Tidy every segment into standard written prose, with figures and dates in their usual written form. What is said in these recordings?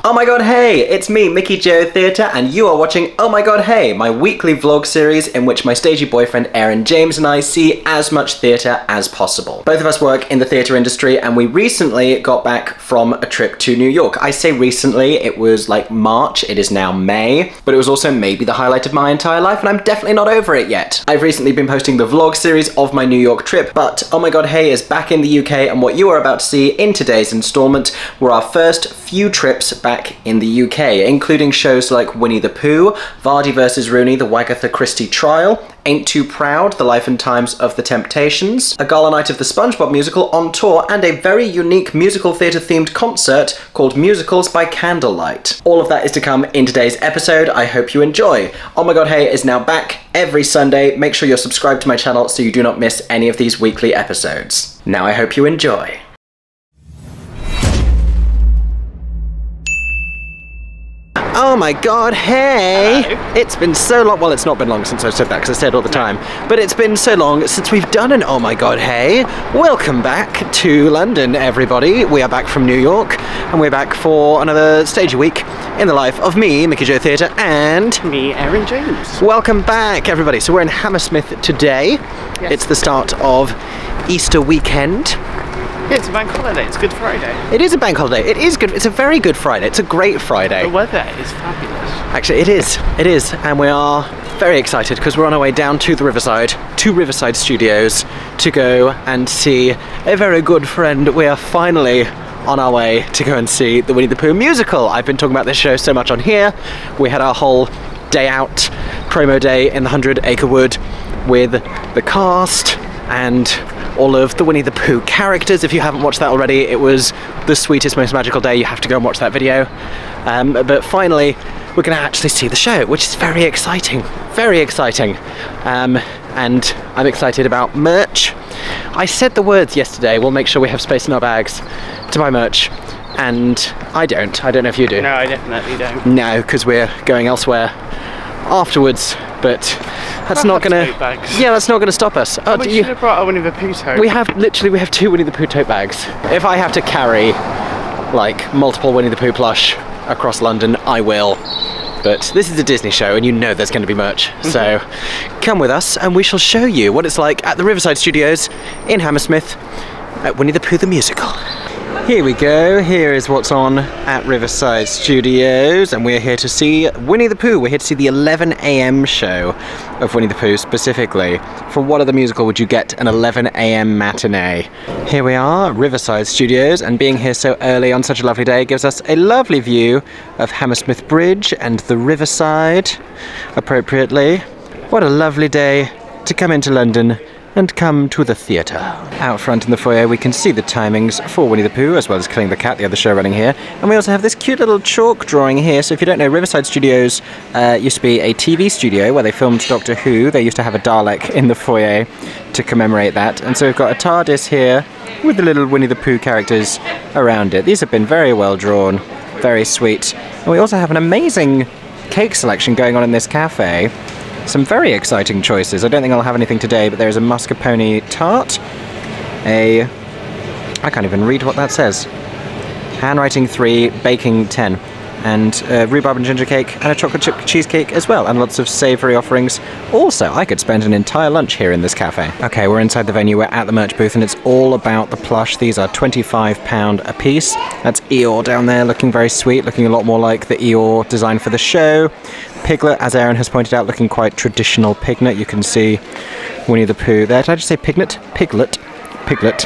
Oh my god, hey! It's me, Mickey Joe Theatre, and you are watching Oh My God Hey, my weekly vlog series in which my stagey boyfriend Aeron James and I see as much theatre as possible. Both of us work in the theatre industry, and we recently got back from a trip to New York. I say recently, it was like March, it is now May, but it was also maybe the highlight of my entire life, and I'm definitely not over it yet. I've recently been posting the vlog series of my New York trip, but Oh My God Hey is back in the UK, and what you are about to see in today's installment were our first few trips back in the UK, including shows like Winnie the Pooh, VARDY vs ROONEY, the Wagatha Christie trial, Ain't Too Proud, The Life and Times of the Temptations, a gala night of the Spongebob musical on tour, and a very unique musical theatre themed concert called Musicals by Candlelight. All of that is to come in today's episode. I hope you enjoy. Oh My God Hey is now back every Sunday. Make sure you're subscribed to my channel so you do not miss any of these weekly episodes. Now I hope you enjoy. Oh my god, hey! Hello. It's been so long, well it's not been long since I said that because I say it all the time, but it's been so long since we've done an Oh My God Hey. Welcome back to London, everybody. We are back from New York, and we're back for another stagey week in the life of me, Mickey Joe Theatre, and me, Aeron James. Welcome back, everybody. So we're in Hammersmith today. Yes. It's the start of Easter weekend. Yeah, it's a bank holiday, it's Good Friday. It is a bank holiday. It is good. It's a very good Friday. It's a great Friday. The weather is fabulous. Actually, it is. It is. And we are very excited because we're on our way down to the Riverside, to Riverside Studios, to go and see a very good friend. We are finally on our way to go and see the Winnie the Pooh musical. I've been talking about this show so much on here. We had our whole day out, promo day in the 100 Acre Wood with the cast and all of the Winnie the Pooh characters. If you haven't watched that already, it was the sweetest, most magical day. You have to go and watch that video. But finally, we're going to actually see the show, which is very exciting. Very exciting. And I'm excited about merch. I said the words yesterday, we'll make sure we have space in our bags to buy merch. And I don't know if you do. No, I definitely don't. No, because we're going elsewhere afterwards, but that's not gonna. Yeah, that's not gonna stop us. Oh, we should have brought a Winnie the Pooh tote. We have two Winnie the Pooh tote bags. If I have to carry like multiple Winnie the Pooh plush across London, I will. But this is a Disney show, and you know there's going to be merch. So come with us, and we shall show you what it's like at the Riverside Studios in Hammersmith at Winnie the Pooh the musical. Here we go, here is what's on at Riverside Studios, and we're here to see Winnie the Pooh. We're here to see the 11 AM show of Winnie the Pooh specifically. For what other musical would you get an 11 AM matinee? Here we are, Riverside Studios, and being here so early on such a lovely day gives us a lovely view of Hammersmith Bridge and the Riverside, appropriately. What a lovely day to come into London and come to the theatre. Out front in the foyer we can see the timings for Winnie the Pooh, as well as Killing the Cat, the other show running here. And we also have this cute little chalk drawing here. So if you don't know, Riverside Studios used to be a TV studio where they filmed Doctor Who. They used to have a Dalek in the foyer to commemorate that. And so we've got a TARDIS here with the little Winnie the Pooh characters around it. These have been very well drawn, very sweet. And we also have an amazing cake selection going on in this cafe. Some very exciting choices. I don't think I'll have anything today, but there's a mascarpone tart, I can't even read what that says, handwriting 3, baking 10, and rhubarb and ginger cake, and a chocolate chip cheesecake as well, and lots of savoury offerings. Also, I could spend an entire lunch here in this cafe. Okay, we're inside the venue, we're at the merch booth, and it's all about the plush. These are £25 a piece. That's Eeyore down there, looking very sweet, looking a lot more like the Eeyore designed for the show. Piglet, as Aeron has pointed out, looking quite traditional Piglet. You can see Winnie the Pooh there. Did I just say Piglet? Piglet. Piglet.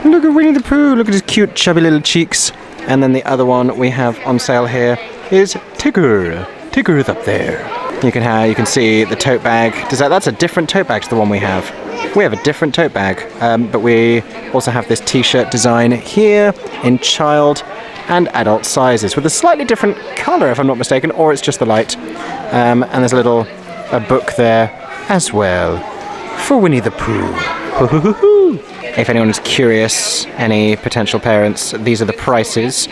Look at Winnie the Pooh, look at his cute chubby little cheeks. And then the other one we have on sale here is Tigger. Tigger is up there. You can see the tote bag. That's a different tote bag to the one we have. We have a different tote bag, but we also have this t-shirt design here in child and adult sizes with a slightly different colour, if I'm not mistaken, or it's just the light. And there's a book there as well for Winnie the Pooh. If anyone is curious, any potential parents, these are the prices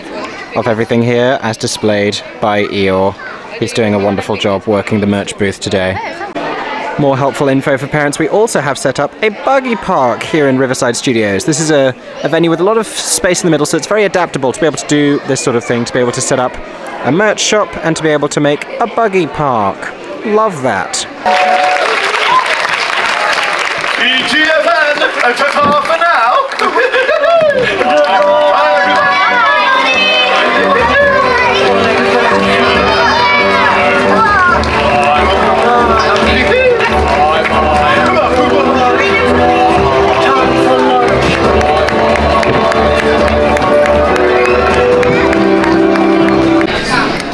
of everything here as displayed by Eeyore. He's doing a wonderful job working the merch booth today. More helpful info for parents, we also have set up a buggy park here in Riverside Studios. This is a venue with a lot of space in the middle, so it's very adaptable to be able to do this sort of thing, to be able to set up a merch shop, and to be able to make a buggy park. Love that. For now.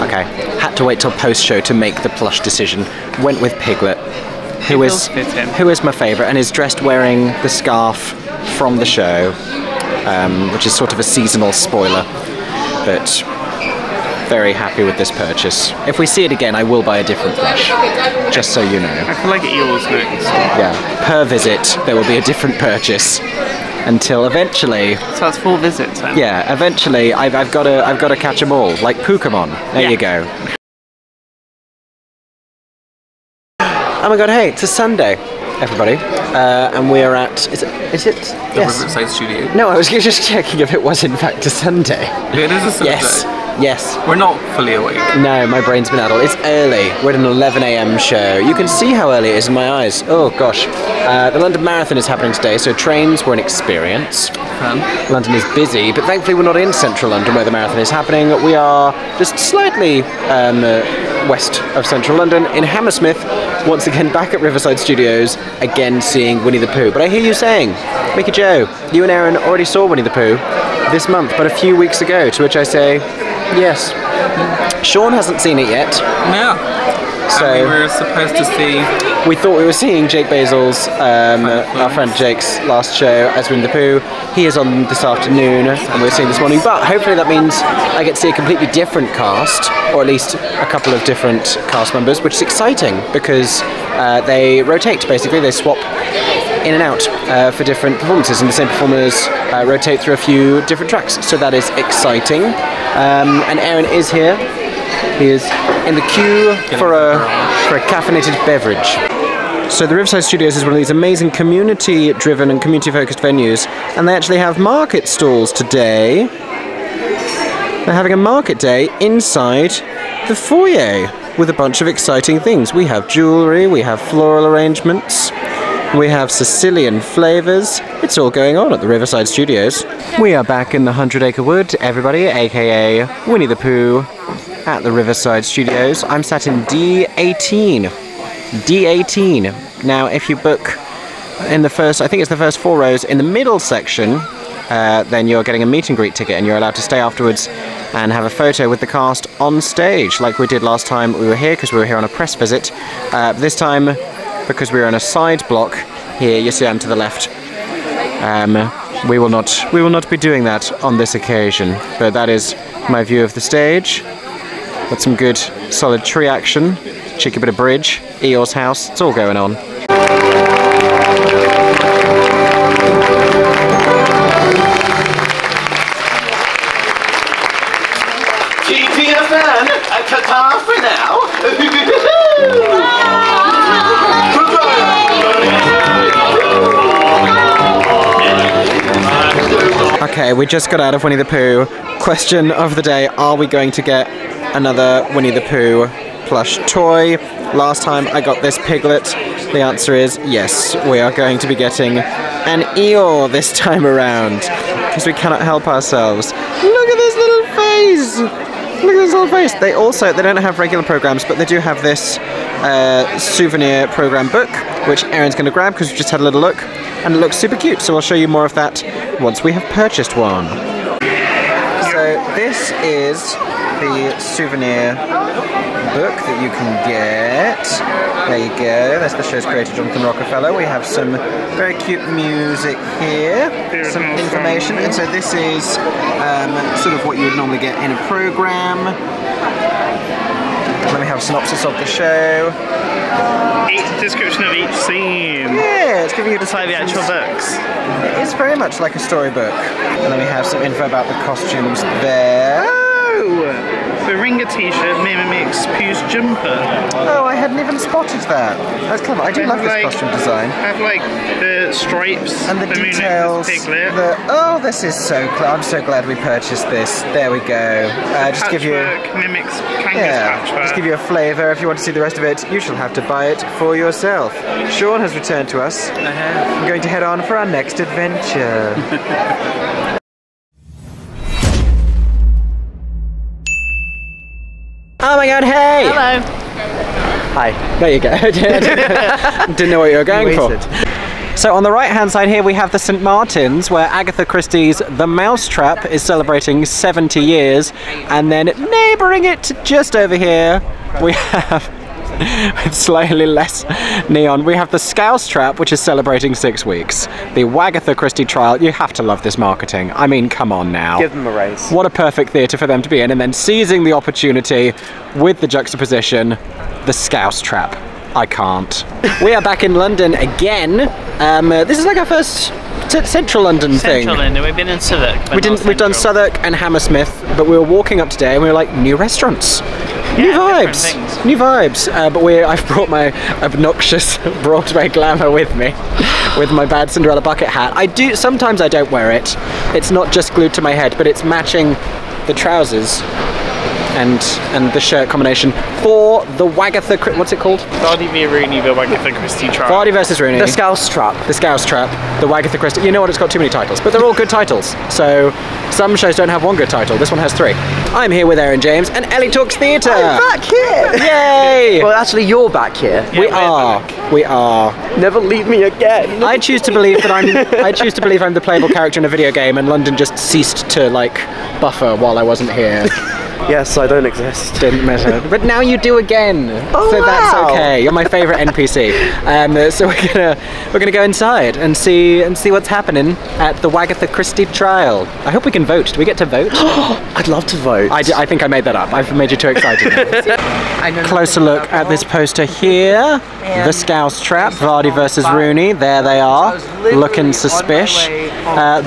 Okay, had to wait till post-show to make the plush decision. Went with Piglet, who is my favourite and is dressed wearing the scarf from the show, which is sort of a seasonal spoiler, but very happy with this purchase. If we see it again, I will buy a different plush, just so you know. I feel like Eeyores next. Yeah, per visit there will be a different purchase until eventually. So that's 4 visits then. Yeah, eventually I've got to catch them all, like Pokemon. There you go. Oh my god, hey, it's a Sunday, everybody, and we are at, is it? The Riverside Studio. No, I was just checking if it was in fact a Sunday. It is a Sunday. Yes. We're not fully awake. No, my brain's been addled. It's early. We're at an 11 AM show. You can see how early it is in my eyes. Oh gosh. The London Marathon is happening today, so trains were an experience. Fun. London is busy, but thankfully we're not in central London where the marathon is happening. We are just slightly west of central London in Hammersmith, once again back at Riverside Studios, again seeing Winnie the Pooh. But I hear you saying, Mickey Joe, you and Aeron already saw Winnie the Pooh this month, but a few weeks ago, to which I say, yes. Sean hasn't seen it yet. No. So and we were supposed to see. We thought we were seeing Jake Basil's, our friend Jake's last show as Winnie the Pooh. He is on this afternoon, and we're seeing this morning. But hopefully that means I get to see a completely different cast, or at least a couple of different cast members, which is exciting because they rotate. Basically, they swap in and out for different performances, and the same performers rotate through a few different tracks. So that is exciting. And Aeron is here. He is in the queue for a caffeinated beverage. So the Riverside Studios is one of these amazing community-driven and community-focused venues, and they actually have market stalls today. They're having a market day inside the foyer with a bunch of exciting things. We have jewellery, we have floral arrangements, we have Sicilian flavours. It's all going on at the Riverside Studios. We are back in the 100 Acre Wood, everybody, aka Winnie the Pooh, at the Riverside Studios. I'm sat in D18. D18. Now, if you book in the first, I think it's the first 4 rows in the middle section, then you're getting a meet and greet ticket and you're allowed to stay afterwards and have a photo with the cast on stage, like we did last time we were here, because we were here on a press visit. This time, because we were in a side block here, you see I'm to the left, we will not be doing that on this occasion, but that is my view of the stage. Got some good solid tree action, cheeky bit of bridge, Eeyore's house, it's all going on. GTFN at Qatar for now. Okay, we just got out of Winnie the Pooh. Question of the day, are we going to get another Winnie the Pooh plush toy? Last time I got this Piglet. The answer is yes, we are going to be getting an Eeyore this time around, because we cannot help ourselves. Look at this little face! Look at this little face! They don't have regular programs, but they do have this souvenir program book, which Aeron's going to grab because we've just had a little look, and it looks super cute, so I'll show you more of that once we have purchased one. So this is the souvenir book that you can get. There you go, that's the show's creator Jonathan Rockefeller. We have some very cute music here, some information, and so this is sort of what you would normally get in a program. Let me have a synopsis of the show. Description of each scene. Yeah, it's giving you It's like the actual books. It's very much like a storybook. And then we have some info about the costumes there. Oh! The Ring of t-shirt mimics Pooh's jumper. Oh, I hadn't even spotted that. That's clever. I do love this costume design. Have like the stripes And the details. Piglet. Oh, this is so clever. I'm so glad we purchased this. There we go. Just give you. Mimics Kanga's patchwork. Just give you a flavour. If you want to see the rest of it, you shall have to buy it for yourself. Sean has returned to us. I have. I'm going to head on for our next adventure. Oh my god, hey! Hello. Hi. There you go. Didn't know what you were going for. So on the right hand side here we have the St. Martin's, where Agatha Christie's The Mousetrap is celebrating 70 years, and then neighbouring it just over here we have, with slightly less neon, we have the Scouse Trap, which is celebrating 6 weeks. The Wagatha Christie trial, you have to love this marketing. I mean, come on now. Give them a raise. What a perfect theatre for them to be in, and then seizing the opportunity with the juxtaposition, the Scouse Trap. I can't. We are back in London again. This is like our first Central London thing. Central London, we've been in Southwark. We've done Southwark and Hammersmith, but we were walking up today and we were like, new restaurants. New vibes, new vibes. But I've brought my obnoxious Broadway glamour with me, with my bad Cinderella bucket hat. Sometimes I don't wear it. It's not just glued to my head, but it's matching the trousers and the shirt combination for the Wagatha, what's it called? VARDY v ROONEY, the Wagatha Christie trial. VARDY versus ROONEY. The Scouse Trap. The Scouse Trap, the Wagatha Christie. You know what, it's got too many titles, but they're all good titles. So some shows don't have one good title, this one has 3. I'm here with Aeron James and Ellie Talks Theatre. I'm back here! Yay! Well, actually, you're back here. We are. Never leave me again. I choose to believe that I'm the playable character in a video game, and London just ceased to like buffer while I wasn't here. Yes, I don't exist. Didn't matter. But now you do again. Oh, so that's wow. okay. You're my favourite NPC. So we're gonna go inside and see what's happening at the Wagatha Christie trial. I hope we can vote. Do we get to vote? I'd love to vote. I think I made that up. I've made you too excited. Closer look at this poster here. The Scouse Trap, VARDY versus ROONEY. There they are, looking suspicious.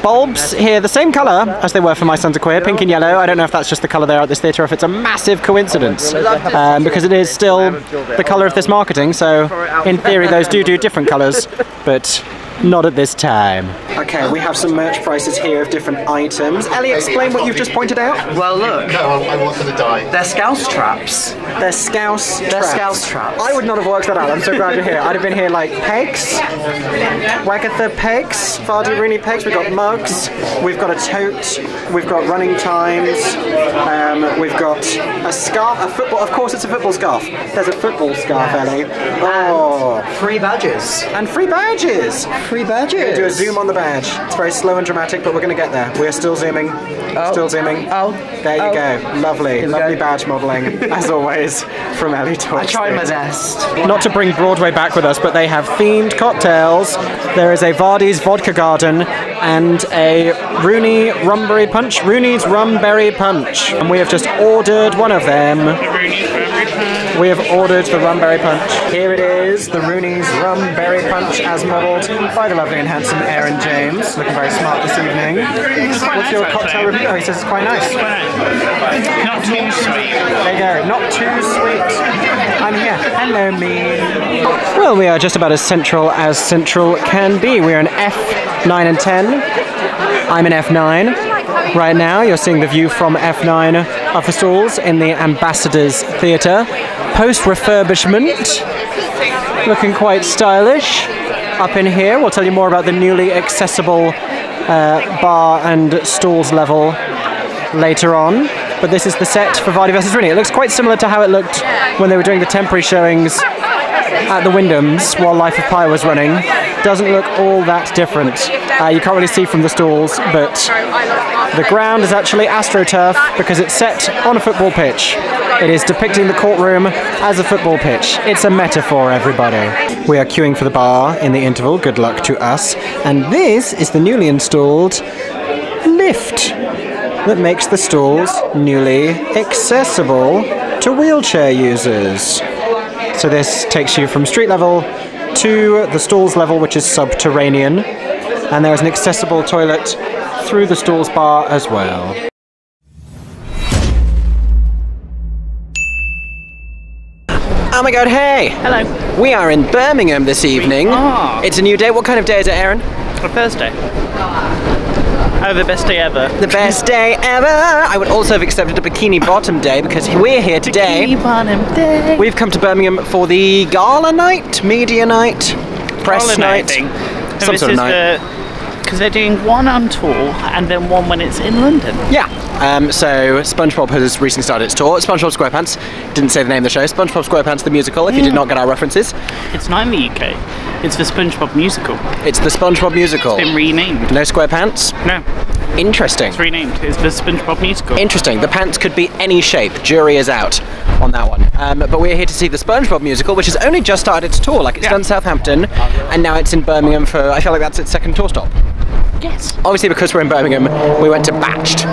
Bulbs here, the same colour as they were for My Sons Are Queer, pink and yellow. I don't know if that's just the colour there at this theatre or if it's a massive coincidence, because it is still the colour of this marketing, so in theory those do different colours, but not at this time. Okay, we have some merch prices here of different items. Ellie, explain what you've just pointed out. Well, look. No, I wanted to die. They're Scouse Traps. They're Scouse They're traps. Scouse Traps. I would not have worked that out. I'm so glad you're here. I'd have been here like pegs, Wagatha pegs, VARDY ROONEY pegs. We've got mugs. We've got a tote. We've got running times. We've got a scarf. A football. Of course, it's a football scarf. There's a football scarf, Ellie. Oh, Free badges. and free badges. Free badges. We're going to do a zoom on the badge. It's very slow and dramatic, but we're going to get there. We're still zooming. Still zooming. Oh. There you go. Lovely. Lovely go. badge modelling, as always, from Ellie Talks. I tried my Theatre. best. Not to bring Broadway back with us, but they have themed cocktails. There is a Vardy's Vodka Garden and a Rooney Rumberry Punch. Rooney's Rumberry Punch. And we have just ordered one of them. We have ordered the Rumberry Punch. Here it is, the Rooney's Rumberry Punch as modelled by the lovely and handsome Aeron James. Looking very smart this evening. What's your cocktail review? Oh, he says it's quite nice. Not too sweet. There you go, not too sweet. I'm here. Hello, me. Well, we are just about as central can be. We're in F9 and 10. I'm in F9. Right now, you're seeing the view from F9 of the stalls in the Ambassadors Theatre. Post-refurbishment. Looking quite stylish. Up in here, we'll tell you more about the newly accessible bar and stalls level later on. But this is the set for VARDY vs ROONEY. It looks quite similar to how it looked when they were doing the temporary showings at the Wyndhams while Life of Pi was running. Doesn't look all that different. You can't really see from the stalls, but the ground is actually AstroTurf because it's set on a football pitch. It is depicting the courtroom as a football pitch. It's a metaphor, everybody. We are queuing for the bar in the interval. Good luck to us. And this is the newly installed lift that makes the stalls newly accessible to wheelchair users. So this takes you from street level to the stalls level, which is subterranean, and there is an accessible toilet through the stalls bar as well. Oh my god, hey! Hello. We are in Birmingham this evening. are. It's a new day. What kind of day is it, Aaron? For Thursday. Oh, the best day ever. The best day ever! I would also have accepted a bikini bottom day because we're here today. Bikini bottom day. We've come to Birmingham for the gala night, media night, press Gala night, I think. some sort of night. Because they're doing one on tour and then one when it's in London. Yeah. So SpongeBob has recently started its tour. SpongeBob SquarePants. Didn't say the name of the show. SpongeBob SquarePants the musical. If you did not get our references, It's not in the UK. It's the SpongeBob musical. it's the SpongeBob musical. It's been renamed. No SquarePants. No, Interesting. it's renamed. It's the SpongeBob musical. Interesting. The pants could be any shape. Jury is out on that one. But we're here to see the SpongeBob musical, which has only just started its tour. Like, it's done Southampton, and now it's in Birmingham for, I feel like that's its second tour stop. Yes. Obviously, because we're in Birmingham, we went to Batched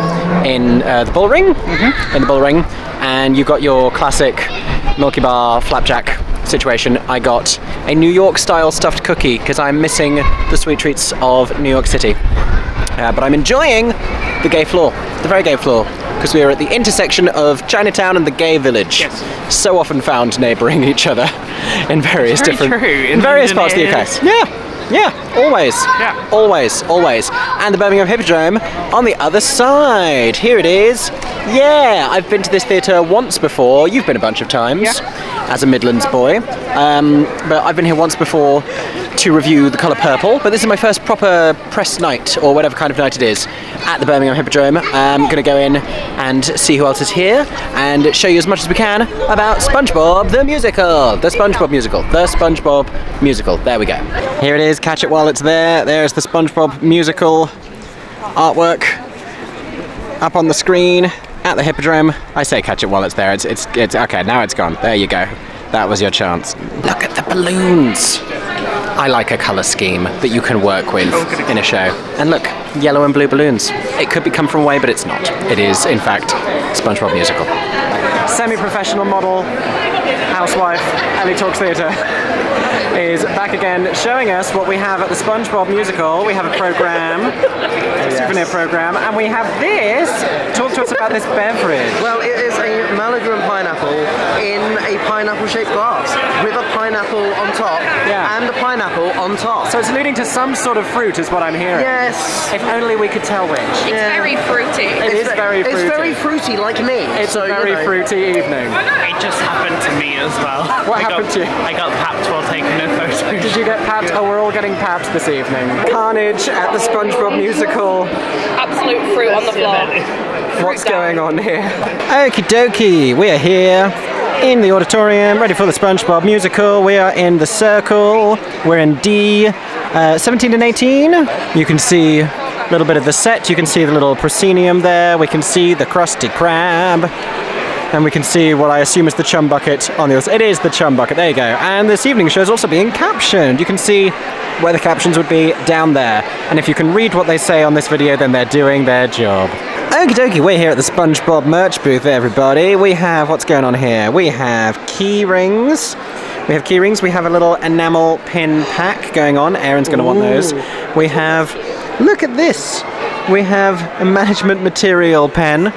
in the Bullring, in the Bullring, and you got your classic Milky Bar flapjack situation. I got a New York style stuffed cookie because I'm missing the sweet treats of New York City. But I'm enjoying the gay floor, the very gay floor, because we are at the intersection of Chinatown and the gay village. Yes. So often found neighbouring each other in various Very different, true. in various London parts of the UK. is. Yeah, always. Yeah. Always, always. And the Birmingham Hippodrome on the other side. Here it is. Yeah, I've been to this theatre once before. You've been a bunch of times as a Midlands boy. But I've been here once before to review The Colour Purple. But this is my first proper press night, or whatever kind of night it is, at the Birmingham Hippodrome. I'm going to go in and see who else is here and show you as much as we can about SpongeBob the musical. The SpongeBob musical. The SpongeBob musical. There we go. Here it is. Catch it while it's there. There's the SpongeBob musical artwork up on the screen at the Hippodrome. I say catch it while it's there. It's okay. Now it's gone. There you go. That was your chance. Look at the balloons. I like a colour scheme that you can work with in a show. And look, yellow and blue balloons. It could be come from away, but it's not. It is, in fact, SpongeBob musical. Semi-professional model, housewife, Ellie Talks Theatre is back again showing us what we have at the SpongeBob musical. We have a program, a souvenir program, and we have this. Talk to us about this beverage. Well, it is a Malibu and pineapple in a pineapple-shaped glass with a pineapple on top and a pineapple on top. So it's alluding to some sort of fruit is what I'm hearing. Yes. If only we could tell which. It's very fruity. It is very fruity. It's very fruity, like me. It's a very fruity evening. It just happened to me as well. What happened to you? I got papped while taking a photo. Did you get papped? Oh, we're all getting papped this evening. Carnage at the SpongeBob musical. Absolute fruit on the floor. What's going on here? Okie dokie, we are here in the auditorium, ready for the SpongeBob musical. We are in the circle. We're in D 17 and 18. You can see a little bit of the set. You can see the little proscenium there. We can see the Krusty Krab. And we can see what I assume is the chum bucket on the other side. It is the chum bucket, there you go. And this evening show is also being captioned. You can see where the captions would be down there. And if you can read what they say on this video, then they're doing their job. Okie dokie, we're here at the SpongeBob merch booth, everybody. We have, what's going on here? We have key rings. We have key rings. We have a little enamel pin pack going on. Aaron's going to want those. We have, look at this. We have a management material pen.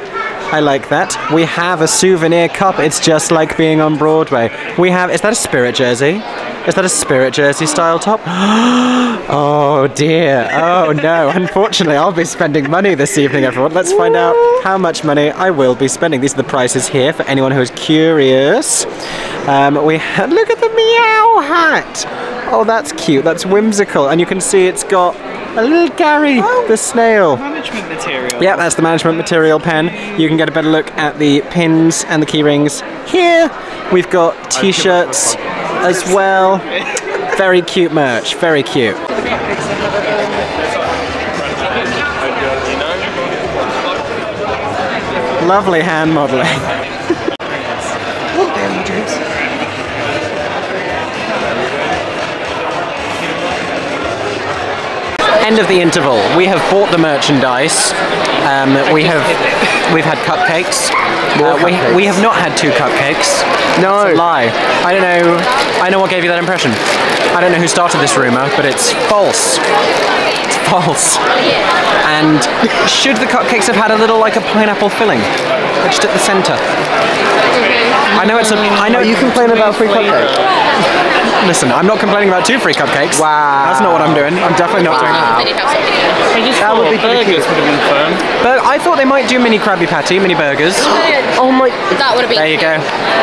I like that. We have a souvenir cup. It's just like being on Broadway. We have, is that a Spirit jersey? Is that a Spirit jersey style top? Oh dear. Oh no. Unfortunately, I'll be spending money this evening, everyone. Let's find out how much money I will be spending. These are the prices here for anyone who is curious. We have, look at the meow hat. Oh, that's cute. That's whimsical. And you can see it's got a little Gary, the snail. Management material. Yeah, that's the management material pen. You can get a better look at the pins and the key rings here. We've got t-shirts as well. Very cute merch, very cute. Lovely hand modelling. End of the interval. We have bought the merchandise. We've had cupcakes. We have not had 2 cupcakes. No. It's a lie. I don't know. I know what gave you that impression. I don't know who started this rumor, but it's false. It's false. And should the cupcakes have had a little like a pineapple filling, just at the center? I know it's a. I know You complain about free cupcakes. Listen, I'm not complaining about 2 free cupcakes. Wow. That's not what I'm doing. I'm definitely not doing that. They did have something. I just That would thought be pretty burgers cute. would have been fun. But I thought they might do mini Krabby Patty, mini burgers. Oh my. That would have been. There you go.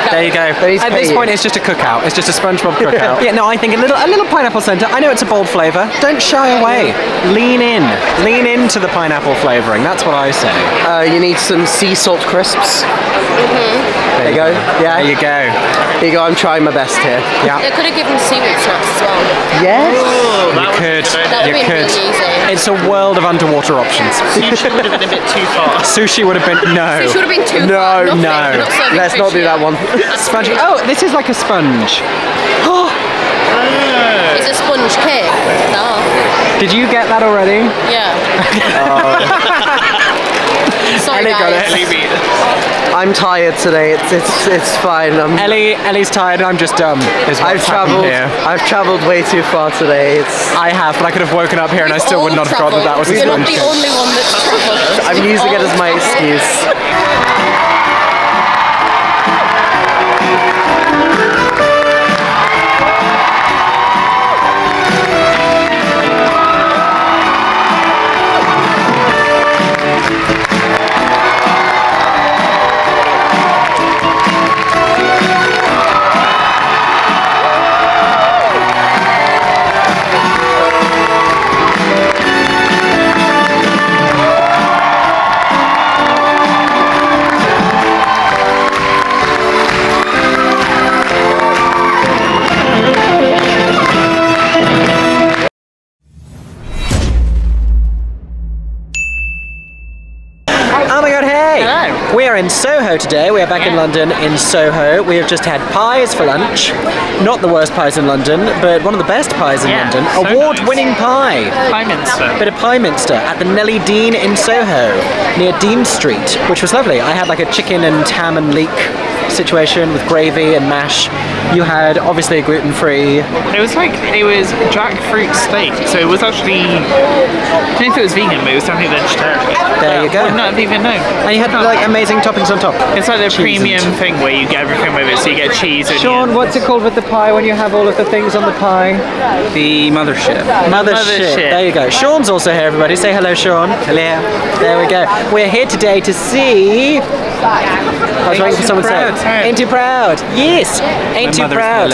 There you go. Please At this pay point, you. it's just a cookout. It's just a SpongeBob cookout. Yeah, no, I think a little pineapple centre. I know it's a bold flavour. Don't shy away. Lean in. Lean into the pineapple flavouring. That's what I say. You need some sea salt crisps. There you go. Yeah. There you go. There you go. I'm trying my best here. Yeah. They could have given seaweed snacks as well. Yes. You could. That would You have been could. really easy. It's a world of underwater options. Sushi would have been a bit too far. Sushi would have been no. It should have been too No, far. Nothing. no. You're not serving Let's not do sushi that yet. one. Sponge. Oh, this is like a sponge. It's a sponge cake. No. Did you get that already? Yeah. Sorry, Ellie got guys. it. I'm tired today. It's fine. Ellie's tired and I'm just dumb. Is I've what's happened travelled. here. I've travelled way too far today. I have, but I could have woken up here and I We've still would all not have forgotten that was a travelled. sponge You're cake. not the only one that's travelled. I'm We've using it all as my travelled. excuse. Oh my god, hey! Hello. We are in Soho today. We are back in London in Soho. We have just had pies for lunch. Not the worst pies in London, but one of the best pies in London. so Award-winning pie. Pyminster. Bit of pie minster at the Nellie Dean in Soho, near Dean Street, which was lovely. I had like a chicken and ham and leek situation with gravy and mash. You had obviously a gluten-free. It was jackfruit steak, so it was actually, I don't know if it was vegan, but it was definitely vegetarian. There you go. I would not have even known. And you had like amazing toppings on top. It's like the Cheese premium and- thing where you get everything with it, so you get cheese and Sean, what's it called with the pie when you have all of the things on the pie? the mothership. Mothership. There you go. Sean's also here, everybody. Say hello, Sean. Hello. There we go. We're here today to see. I was waiting for someone to say. Ain't too proud. Yes. Ain't too proud.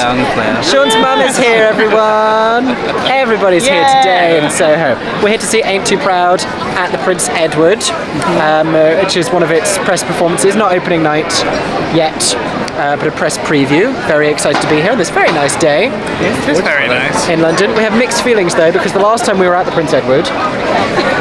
Sean's mum is here, everyone. Everybody's here today in Soho. We're here to see Ain't Too Proud at the Prince Edward, which is one of its press performances. Not opening night yet, but a press preview. Very excited to be here on this very nice day. Yes, it's very nice. In London. We have mixed feelings though, because the last time we were at the Prince Edward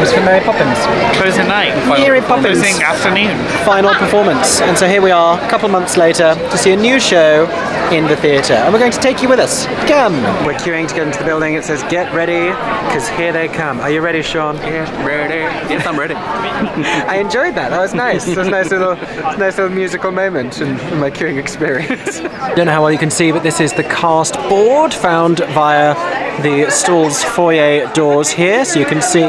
was for Mary Poppins. Closing night. Mary Poppins. Closing afternoon. Final performance. And so here we are, a couple of months later, to see a new show in the theatre. And we're going to take you with us. Come! We're queuing to get into the building. It says, get ready, because here they come. Are you ready, Sean? Yes, ready. Yes, I'm ready. I enjoyed that. That was nice. It was a nice little musical moment in my queuing experience. I don't know how well you can see, but this is the cast board found via the stall's foyer doors here, so you can see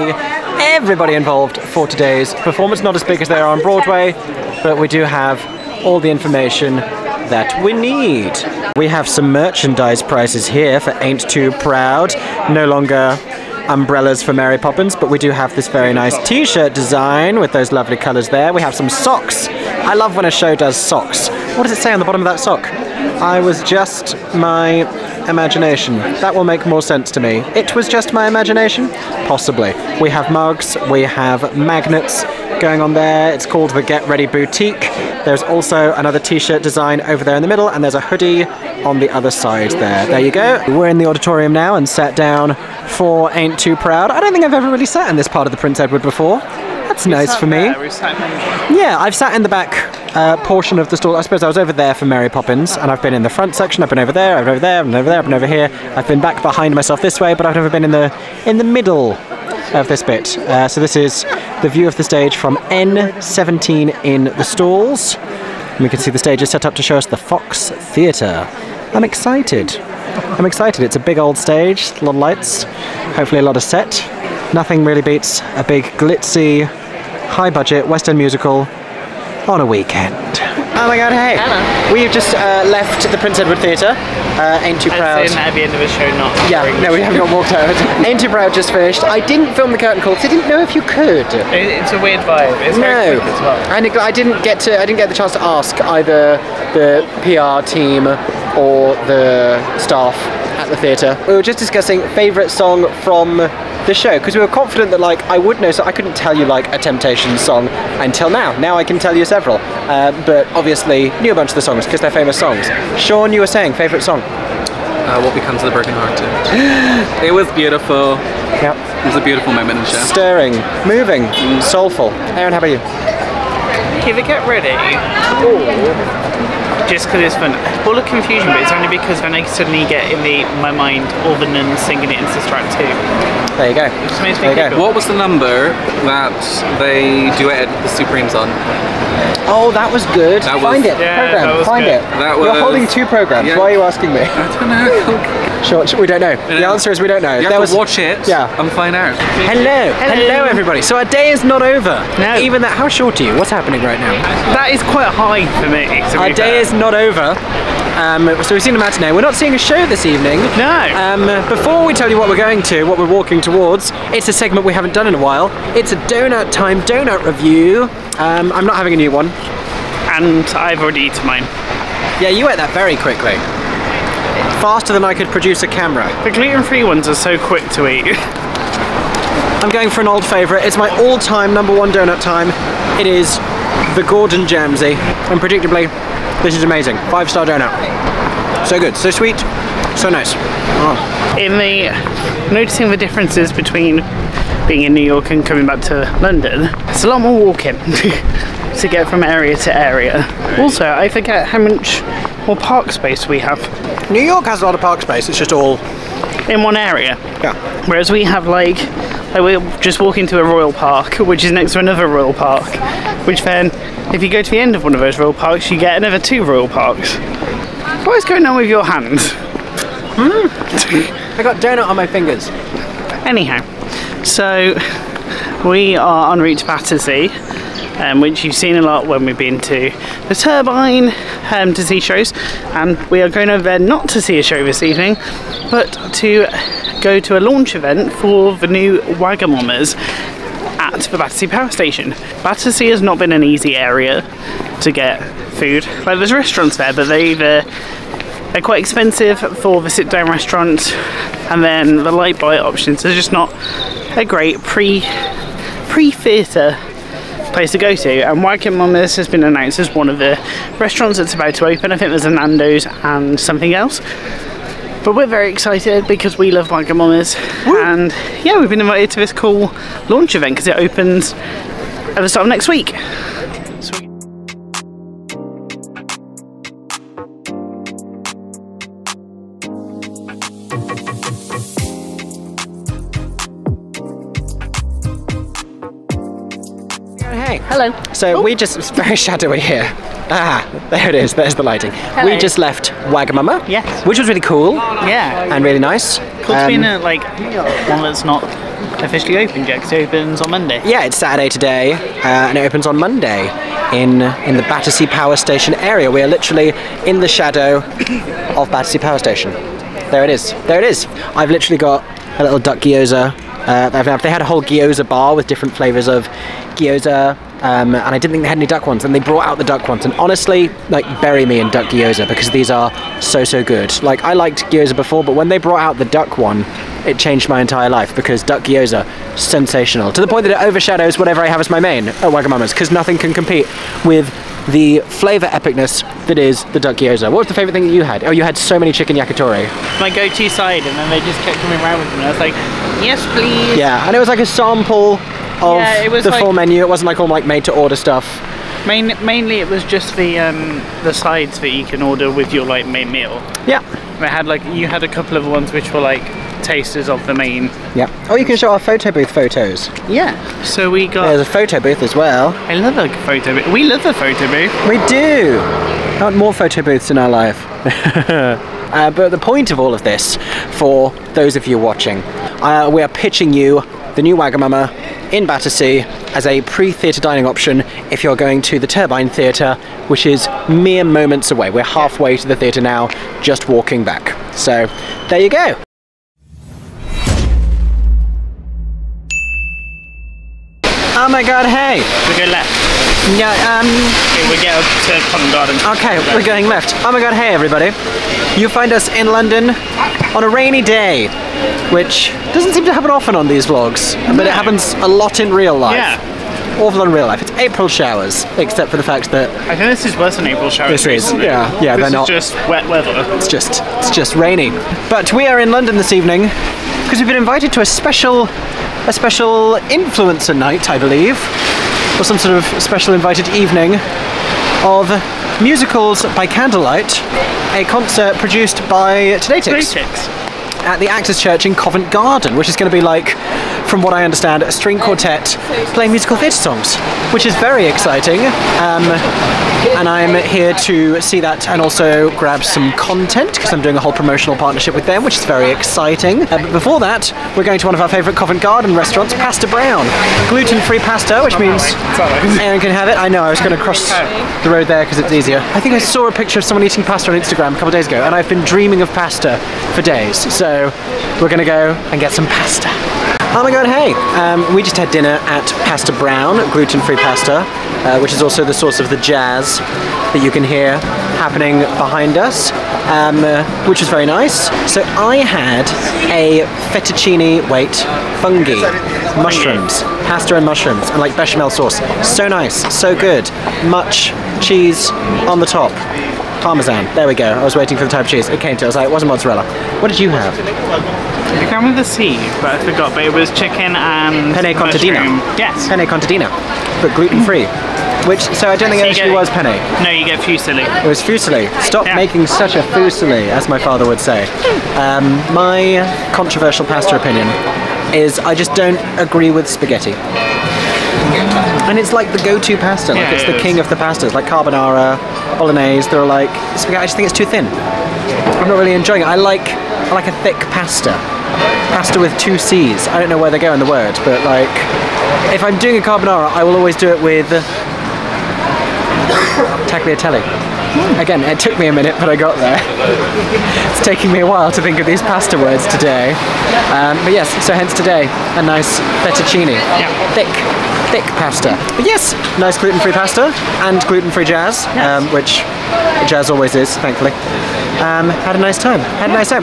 everybody involved for today's performance. Not as big as they are on Broadway, but we do have all the information that we need. We have some merchandise prices here for Ain't Too Proud. No longer umbrellas for Mary Poppins, but we do have this very nice t-shirt design with those lovely colours there. We have some socks. I love when a show does socks. What does it say on the bottom of that sock? I was just my imagination. That will make more sense to me. It was just my imagination? Possibly. We have mugs, we have magnets going on there. It's called the Get Ready Boutique. There's also another t-shirt design over there in the middle, and there's a hoodie on the other side there. There you go. We're in the auditorium now and sat down for Ain't Too Proud. I don't think I've ever really sat in this part of the Prince Edward before. That's nice for me. Yeah, I've sat in the back portion of the stall. I suppose I was over there for Mary Poppins, and I've been in the front section. I've been over there, I've been over there, I've been over there, I've been over here. I've been back behind myself this way, but I've never been in the middle of this bit. So this is the view of the stage from N17 in the stalls. And we can see the stage is set up to show us the Fox Theatre. I'm excited. I'm excited. It's a big old stage, a lot of lights, hopefully a lot of set. Nothing really beats a big glitzy, high budget West End musical on a weekend. Oh my god, hey. Hello. We've just left the Prince Edward Theatre. Ain't Too Proud. As in at the end of the show, not. Yeah, no, we haven't got walked out. Ain't Too Proud just finished. I didn't film the curtain call because I didn't know if you could. It's a weird vibe. It's very quick as well. And I didn't get the chance to ask either the PR team or the staff at the theatre. We were just discussing favourite song from the show because we were confident that like I would know, so I couldn't tell you like a Temptations song until now. Now I can tell you several, but obviously knew a bunch of the songs because they're famous songs. Sean, you were saying favourite song? What Becomes of the Broken Hearted. It was beautiful. Yep. It was a beautiful moment in the show. Stirring, moving, soulful. Aeron, how about you? Give it, get ready. Just because it's fun. Full of confusion, but it's only because then I suddenly get in my mind all the nuns singing it in Sister Act 2. There you go. It just makes me There you go. What was the number that they duetted the Supremes on? Oh, that was good. That was- Find it. Yeah, Program. that was Find good. it. That You're was- holding two programs. Yeah. Why are you asking me? I don't know. Sure, we don't know. The answer is we don't know. You have to watch it and find out. Hello everybody. So our day is not over. No. Even that, how short are you? What's happening right now? That is quite high for me. to Our be day fair. is not over. So we've seen a matinee. We're not seeing a show this evening. No. Before we tell you what we're going to, what we're walking towards, it's a segment we haven't done in a while. It's a donut time donut review. I'm not having a new one. And I've already eaten mine. Yeah, you ate that very quickly. Faster than I could produce a camera. The gluten-free ones are so quick to eat. I'm going for an old favourite. It's my all-time #1 donut time. It is the Gordon Jamsey. And predictably, this is amazing. 5-star donut. So good, so sweet, so nice. Oh. Noticing the differences between being in New York and coming back to London, it's a lot more walking to get from area to area. Also, I forget how much more park space we have New York has a lot of park space, it's just all... in one area. Yeah. Whereas we have like we're just walking to a royal park, which is next to another royal park, which then, if you go to the end of one of those royal parks, you get another 2 royal parks. What is going on with your hands? I got donut on my fingers. Anyhow, so we are en route to Battersea, which you've seen a lot when we've been to the Turbine to see shows, and we are going over there not to see a show this evening, but to go to a launch event for the new Wagamamas at the Battersea Power Station. Battersea has not been an easy area to get food. Like, there's restaurants there, but they're quite expensive for the sit-down restaurants, and then the light bite options are just not a great pre-theatre place to go to. And Wagamamas has been announced as one of the restaurants that's about to open. I think there's a Nando's and something else. But we're very excited because we love Wagamamas. And yeah, we've been invited to this cool launch event because it opens at the start of next week. Sweet. Hey. Hello. So we just, it's very shadowy here. Ah, there it is, there's the lighting. Hello. We just left Wagamama. Yes. Which was really cool. Yeah. And really nice. Cool to be in one that's not officially opened yet, because it opens on Monday. Yeah, it's Saturday today, and it opens on Monday in the Battersea Power Station area. We are literally in the shadow of Battersea Power Station. There it is. There it is. I've literally got a little duck gyoza. They had a whole gyoza bar with different flavours of gyoza, and I didn't think they had any duck ones, and they brought out the duck ones, and honestly, like, bury me in duck gyoza because these are so good. Like, I liked gyoza before, but when they brought out the duck one, it changed my entire life because duck gyoza, sensational, to the point that it overshadows whatever I have as my main at Wagamama's, because nothing can compete with the flavour epicness that is the duck gyoza. What was the favourite thing that you had? Oh, you had so many chicken yakitori. My go-to side, and then they just kept coming around with them, and I was like, yes please. Yeah, and it was like a sample of Yeah, it was the like- full menu. It wasn't like all like made to order stuff. Mainly it was just the sides that you can order with your like main meal. Yeah. They had like, you had a couple of ones which were like tasters of the main. Yeah. Oh, you can show our photo booth photos. Yeah. So we got. There's a photo booth as well. I love a photo booth. We love a photo booth. We do. I want more photo booths in our life. But the point of all of this, for those of you watching, we are pitching you the new Wagamama in Battersea as a pre-theatre dining option if you're going to the Turbine Theatre, which is mere moments away. We're halfway to the theatre now, just walking back. So there you go. Oh my god, hey! We go left. Yeah, Okay, we get up to Covent Garden. okay, we're going left. Oh my god, hey everybody. You find us in London on a rainy day, which doesn't seem to happen often on these vlogs, but it happens a lot in real life. Yeah. Awful in real life. It's April showers, except for the fact that I think this is worse than April showers. this is, recently. yeah, This they're not. is just wet weather. It's just rainy. But we are in London this evening because we've been invited to a special influencer night, I believe, or some sort of special invited evening of musicals by candlelight, a concert produced by Todaytix at the Actors Church in Covent Garden, which is going to be like, from what I understand, a string quartet playing musical theatre songs, which is very exciting. And I'm here to see that and also grab some content because I'm doing a whole promotional partnership with them, which is very exciting. But before that, we're going to one of our favourite Covent Garden restaurants, Pasta Brown. Gluten-free pasta, which means Aeron can have it. I know, I was going to cross the road there because it's easier. I think I saw a picture of someone eating pasta on Instagram a couple of days ago, and I've been dreaming of pasta for days. So we're going to go and get some pasta. Oh my god, hey! We just had dinner at Pasta Brown, gluten-free pasta, which is also the source of the jazz that you can hear happening behind us, which was very nice. So I had a fettuccine, fungi, mushrooms, pasta and mushrooms, and like bechamel sauce. So nice, so good. Much cheese on the top. Parmesan, there we go. I was waiting for the type of cheese. It came to it. I was like, it wasn't mozzarella. What did you have? I can't remember the C, but I forgot. But it was chicken and Penne contadina. mushroom. Yes. Penne contadina, but gluten-free. Which, so I don't think it actually was penne. No, you get fusilli. It was fusilli. Stop Yeah. making such a fusilli, as my father would say. My controversial pasta opinion is I just don't agree with spaghetti. And it's like the go-to pasta, like Yeah, it's it the is. king of the pastas, like carbonara, bolognese, they're like, spaghetti, I just think it's too thin. I'm not really enjoying it. I like a thick pasta. Pasta with 2 C's. I don't know where they go in the word, but like, if I'm doing a carbonara, I will always do it with tagliatelle. Again, it took me a minute, but I got there. It's taking me a while to think of these pasta words today. But yes, so hence today, a nice fettuccine. Thick pasta. But yes, nice gluten-free pasta and gluten-free jazz, which jazz always is, thankfully. Had a nice time.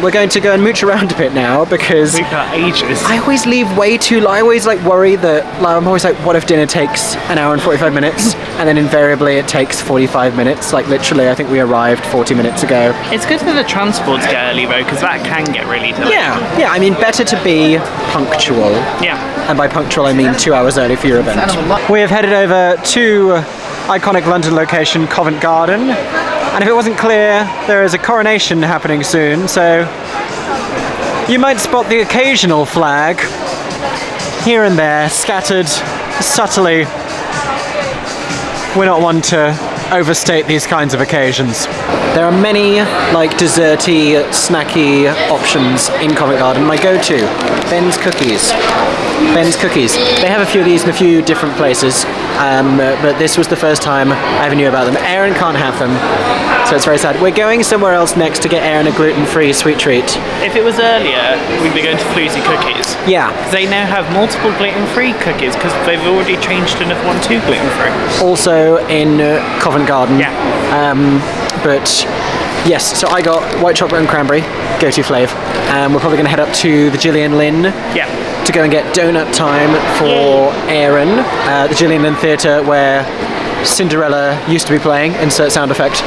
We're going to go and mooch around a bit now because We've got ages. I always leave way too long. I always like worry that, like, I'm always like, what if dinner takes an hour and 45 minutes? And then invariably it takes 45 minutes. Like literally, I think we arrived 40 minutes ago. It's good for the transport to get early though, because that can get really delayed. Yeah, I mean, better to be punctual. Yeah. And by punctual, I mean 2 hours early for your event. We have headed over to iconic London location, Covent Garden. And if it wasn't clear, there is a coronation happening soon, so you might spot the occasional flag here and there, scattered subtly. We're not one to overstate these kinds of occasions. There are many like desserty, snacky options in Covent Garden. My go-to, Ben's Cookies. Ben's Cookies. They have a few of these in a few different places, but this was the first time I ever knew about them. Aeron can't have them, so it's very sad. We're going somewhere else next to get Aeron a gluten-free sweet treat. If it was earlier, we'd be going to Floozy Cookies. Yeah. They now have multiple gluten-free cookies because they've already changed another one to gluten-free. Also in Covent Garden. Yeah. But yes, so I got white chocolate and cranberry, go-to flav. We're probably going to head up to the Gillian Lynn to go and get donut time for Aeron, the Gillian Lynn Theatre where Cinderella used to be playing, insert sound effect,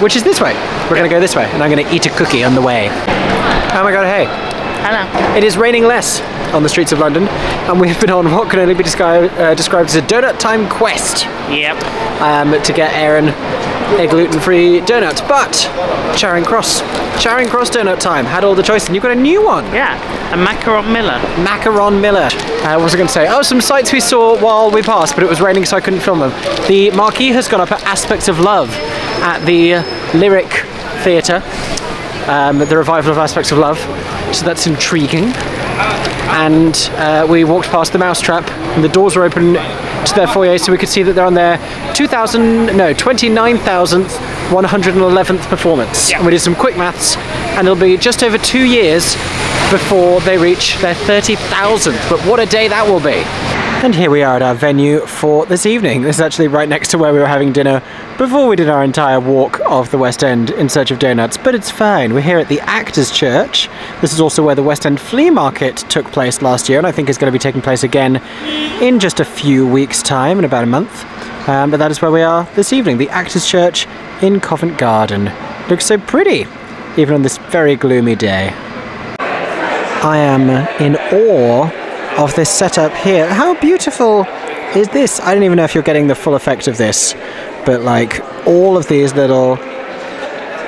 which is this way. We're going to go this way, and I'm going to eat a cookie on the way. Oh my god, hey. Hello. It is raining less on the streets of London, and we've been on what can only be described as a donut time quest. Yep. To get Aeron a gluten-free donut, but Charing Cross donut time had all the choices, and you've got a new one. Yeah, a Macaron Miller. Macaron Miller. What was I going to say? Oh, some sights we saw while we passed, but it was raining so I couldn't film them. The marquee has gone up at Aspects of Love at the Lyric Theatre, the revival of Aspects of Love, so that's intriguing. and we walked past the mousetrap, and the doors were open to their foyer, so we could see that they're on their 29,111th performance. Yeah. And we did some quick maths, and it'll be just over 2 years before they reach their 30,000th. But what a day that will be! And here we are at our venue for this evening. This is actually right next to where we were having dinner before we did our entire walk of the West End in search of donuts, but it's fine. We're here at the Actors Church. This is also where the West End Flea Market took place last year, and I think is going to be taking place again in just a few weeks' time, in about a month. But that is where we are this evening, the Actors Church in Covent Garden. Looks so pretty, even on this very gloomy day. I am in awe of this setup here. How beautiful is this? I don't even know if you're getting the full effect of this, but like all of these little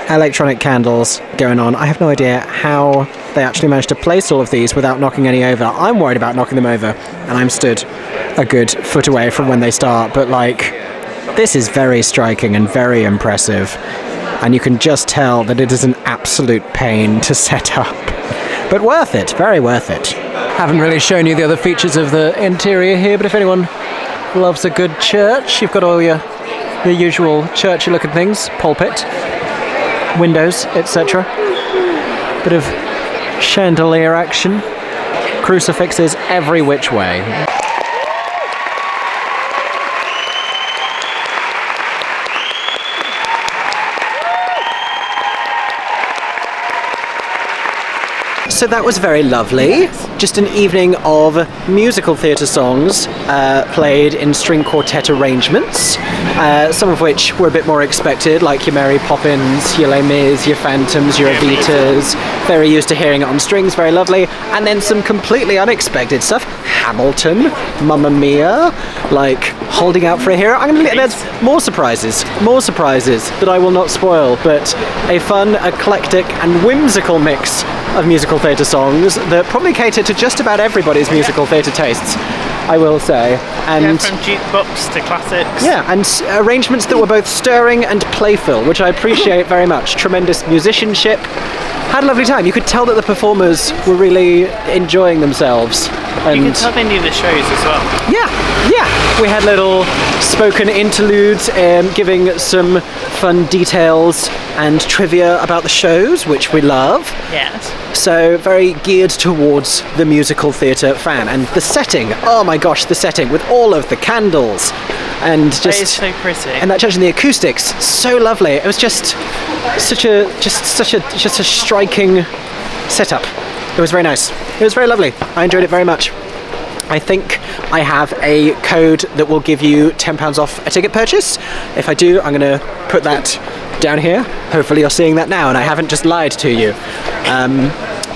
electronic candles going on. I have no idea how they actually managed to place all of these without knocking any over. I'm worried about knocking them over, and I'm stood a good foot away from when they start, but like this is very striking and very impressive, and you can just tell that it is an absolute pain to set up, but worth it, very worth it. Haven't really shown you the other features of the interior here, but if anyone loves a good church, you've got all your usual churchy looking things, pulpit, windows, etc. Bit of chandelier action, crucifixes every which way. So that was very lovely. Just an evening of musical theatre songs played in string quartet arrangements, some of which were a bit more expected, like your Mary Poppins, your Les Mis, your Phantoms, your Evitas. Very used to hearing it on strings, very lovely. And then some completely unexpected stuff. Hamilton, Mamma Mia, like Holding Out for a Hero. There's more surprises that I will not spoil, but a fun, eclectic and whimsical mix of musical theatre songs that probably cater to just about everybody's musical theatre tastes, I will say. And from jukebox to classics. Yeah, and arrangements that were both stirring and playful, which I appreciate very much. Tremendous musicianship. Had a lovely time. You could tell that the performers were really enjoying themselves. And you can tell they knew the shows as well. Yeah. We had little spoken interludes giving some fun details and trivia about the shows, which we love. Yes. So very geared towards the musical theatre fan. And the setting, oh my gosh, the setting with all of the candles and just It is so pretty. And that church and the acoustics, so lovely. It was just such a striking setup. It was very nice. It was very lovely. I enjoyed it very much. I think I have a code that will give you £10 off a ticket purchase. If I do, I'm going to put that down here. Hopefully you're seeing that now and I haven't just lied to you.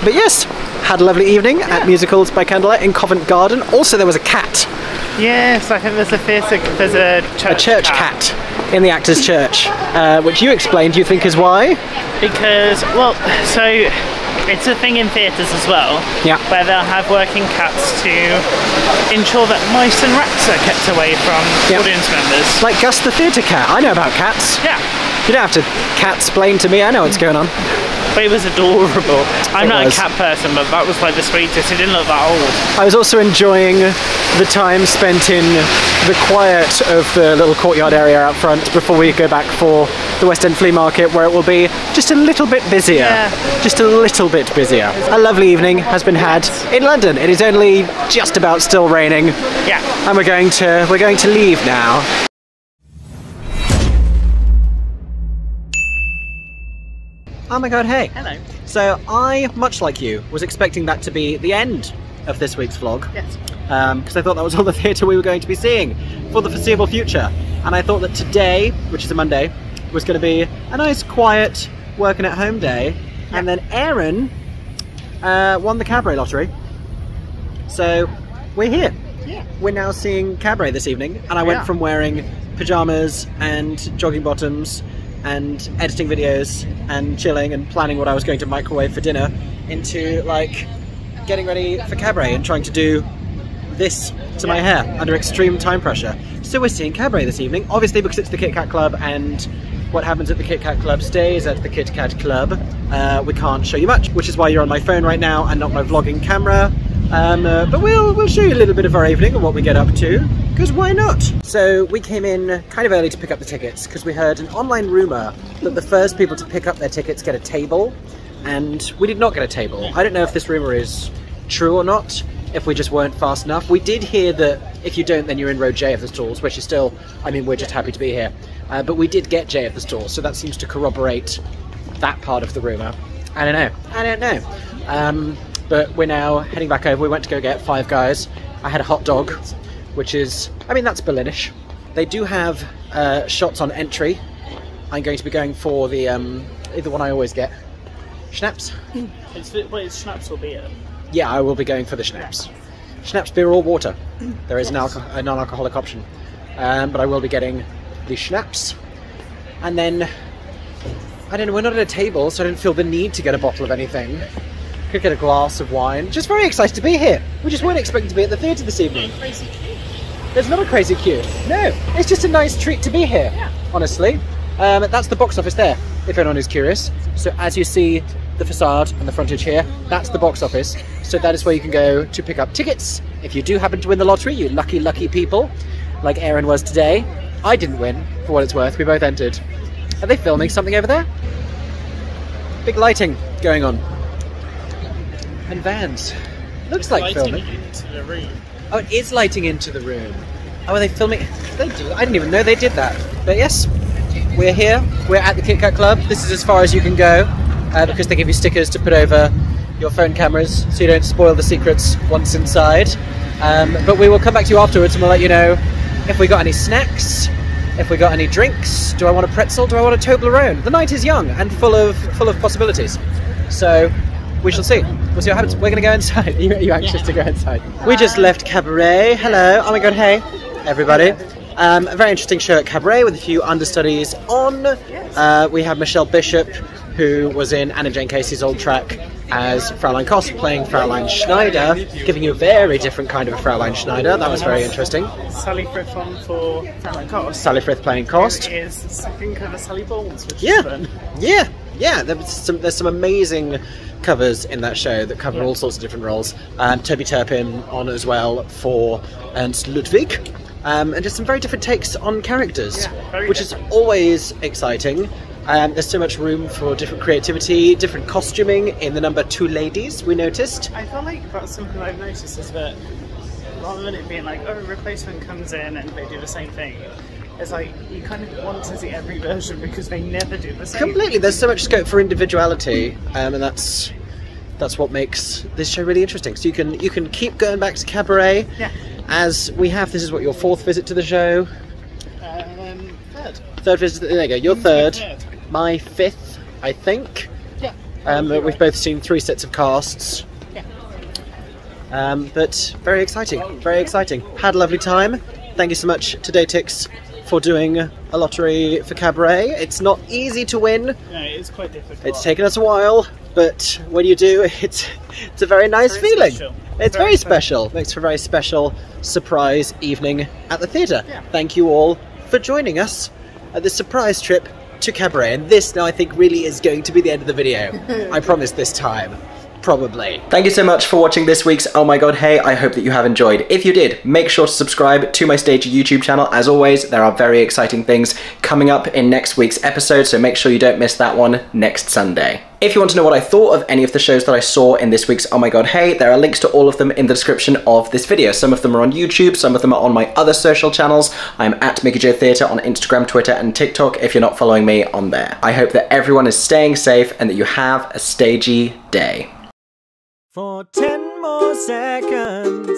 But yes, had a lovely evening at Musicals by Candlelight in Covent Garden. Also there was a cat. Yes, I think there's a church cat in the Actors Church, which you explained you think is why? Because, well, so it's a thing in theatres as well, where they'll have working cats to ensure that mice and rats are kept away from audience members. Like Gus the theatre cat. I know about cats. Yeah. You don't have to cat-splain to me, I know what's going on. But it was adorable. I'm not a cat person, but that was like the sweetest. It didn't look that old. I was also enjoying the time spent in the quiet of the little courtyard area out front before we go back for the West End Flea Market, where it will be just a little bit busier. Yeah. Just a little bit busier. A lovely evening has been had in London. It is only just about still raining. Yeah. And we're going to leave now. Oh my god, hey. Hello. So I, much like you, was expecting that to be the end of this week's vlog. Yes. Because I thought that was all the theatre we were going to be seeing for the foreseeable future. And I thought that today, which is a Monday, was going to be a nice, quiet, working at home day. Yeah. And then Aeron won the Cabaret lottery. So we're here. Yeah. We're now seeing Cabaret this evening. And I went from wearing pyjamas and jogging bottoms and editing videos and chilling and planning what I was going to microwave for dinner into like getting ready for Cabaret and trying to do this to my hair under extreme time pressure. So we're seeing Cabaret this evening, obviously because it's the Kit Kat Club and what happens at the Kit Kat Club stays at the Kit Kat Club. We can't show you much, which is why you're on my phone right now and not my vlogging camera. But we'll show you a little bit of our evening and what we get up to, because why not? So we came in kind of early to pick up the tickets because we heard an online rumour that the first people to pick up their tickets get a table, and we did not get a table. I don't know if this rumour is true or not, if we just weren't fast enough. We did hear that if you don't, then you're in row J of the stalls, which is still, I mean, we're just happy to be here. But we did get J of the stalls, so that seems to corroborate that part of the rumour. I don't know. But we're now heading back over. We went to go get Five Guys. I had a hot dog, which is, I mean, that's Berlinish. They do have shots on entry. I'm going to be going for the one I always get. Schnapps? It's schnapps or beer? Yeah, I will be going for the schnapps. Schnapps, beer or water. There is a non-alcoholic option. But I will be getting the schnapps. And then, I don't know, we're not at a table, so I don't feel the need to get a bottle of anything. Could get a glass of wine. Just very excited to be here. We just weren't expecting to be at the theatre this evening. There's not a crazy queue. No, it's just a nice treat to be here, honestly. That's the box office there, if anyone is curious. So as you see the facade and the frontage here, that's the box office. So that is where you can go to pick up tickets. If you do happen to win the lottery, you lucky, lucky people, like Aeron was today. I didn't win, for what it's worth. We both entered. Are they filming something over there? Big lighting going on. And vans. Looks like filming. Into the room. Oh, it is lighting into the room. Oh, are they filming? They do. I didn't even know they did that. But yes, we're here. We're at the Kit Kat Club. This is as far as you can go because they give you stickers to put over your phone cameras so you don't spoil the secrets once inside. But we will come back to you afterwards and we'll let you know if we got any snacks, if we got any drinks. Do I want a pretzel? Do I want a Toblerone? The night is young and full of possibilities. So we shall see. We'll see what happens. We're going to go inside. Are you anxious to go inside? We just left Cabaret. Hello. Oh my god, hey, everybody. A very interesting show at Cabaret with a few understudies on. We have Michelle Bishop, who was in Anna Jane Casey's old track as Fraulein Kost, playing Fraulein Schneider, giving you a very different kind of a Fraulein Schneider. That was very interesting. Sally Frith on for Fraulein Kost. Sally Frith playing Kost. It is the second cover Sally Bowles, which is fun. Yeah. There's some amazing covers in that show that cover all sorts of different roles. Toby Turpin on as well for Ernst Ludwig. And just some very different takes on characters, which is always exciting. There's so much room for different creativity, different costuming in the number 2 ladies, we noticed. I feel like that's something I've noticed is that rather than it being like, oh, a replacement comes in and they do the same thing, it's like you kind of want to see every version because they never do the same. Completely, there's so much scope for individuality, and that's what makes this show really interesting. So you can keep going back to Cabaret, as we have. This is what, your 4th visit to the show? Third visit. There you go. Your third. My 5th, I think. Yeah. We've both seen 3 sets of casts. Yeah. But very exciting. Very exciting. Had a lovely time. Thank you so much to Datix for doing a lottery for Cabaret. It's not easy to win. No, it is quite difficult. It's taken us a while, but when you do, it's a very nice feeling. Special. It's very special. Makes for a very special surprise evening at the theatre. Yeah. Thank you all for joining us at this surprise trip to Cabaret. And this now I think really is going to be the end of the video. I promise this time. Probably. Thank you so much for watching this week's Oh My God Hey. I hope that you have enjoyed. If you did, make sure to subscribe to my Stagey YouTube channel. As always, there are very exciting things coming up in next week's episode, so make sure you don't miss that one next Sunday. If you want to know what I thought of any of the shows that I saw in this week's Oh My God Hey, there are links to all of them in the description of this video. Some of them are on YouTube, some of them are on my other social channels. I'm at Mickey Jo Theatre on Instagram, Twitter and TikTok if you're not following me on there. I hope that everyone is staying safe and that you have a stagey day. For 10 more seconds,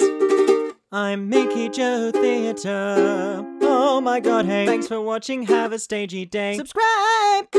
I'm Mickey Jo Theatre. Oh my god, hey. Thanks for watching, have a stagey day. Subscribe!